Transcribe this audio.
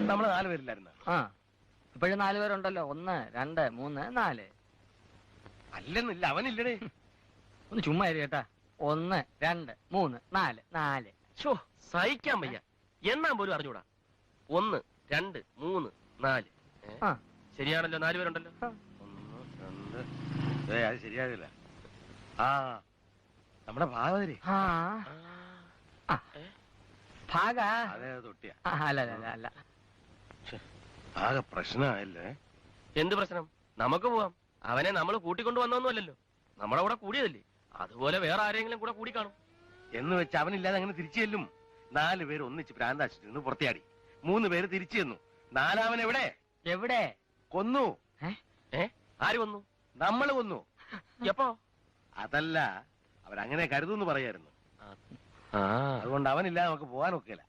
നമ്മള് 4 പേരില്ലായിരുന്ന? ആ, ഇപ്പോഴും 4 പേരുണ്ടല്ലോ. 1 2 3 4. അല്ലെന്നില്ല, അവനില്ലടേ. ഒന്ന് ചുമ്മാ കേട്ടാ. 1 2 3 4 4. സഹിക്കാൻ വയ്യ. എന്നാ പോലും അറിഞ്ഞൂടാ. 1 2 3 4. ശരിയാണല്ലോ, 4 പേരുണ്ടല്ലോ. 1 2. അത് ശരിയാകില്ല. ആ, നമ്മുടെ ഭാഗവതരി. ഭാഗ അതെ, തൊട്ടിയ. അല്ല. ആകെ പ്രശ്നമായല്ലേ? എന്ത് പ്രശ്നം? നമുക്ക് പോവാം. അവനെ നമ്മൾ കൂട്ടിക്കൊണ്ടു വന്നൊന്നുമല്ലല്ലോ, നമ്മളെ കൂടെ കൂടിയതല്ലേ. അതുപോലെ വേറെ ആരെങ്കിലും കൂടെ കൂടി കാണും എന്ന് വെച്ച് അവനില്ലാതെ അങ്ങനെ തിരിച്ചു ചെല്ലും. 4 പേര് ഒന്നിച്ച് പ്രാന്താശുപത്രിയിൽ നിന്ന് പുറത്തിയാടി. 3 പേര് തിരിച്ചു ചെന്നു. 4-അവൻ എവിടെ? എവിടെ? കൊന്നു. ആര് കൊന്നു? നമ്മൾ കൊന്നു. എപ്പോ? അതല്ല, അവരങ്ങനെ കരുതുന്നു പറയായിരുന്നു. അതുകൊണ്ട് അവനില്ലാതെ നമുക്ക് പോകാൻ ഒക്കില്ല.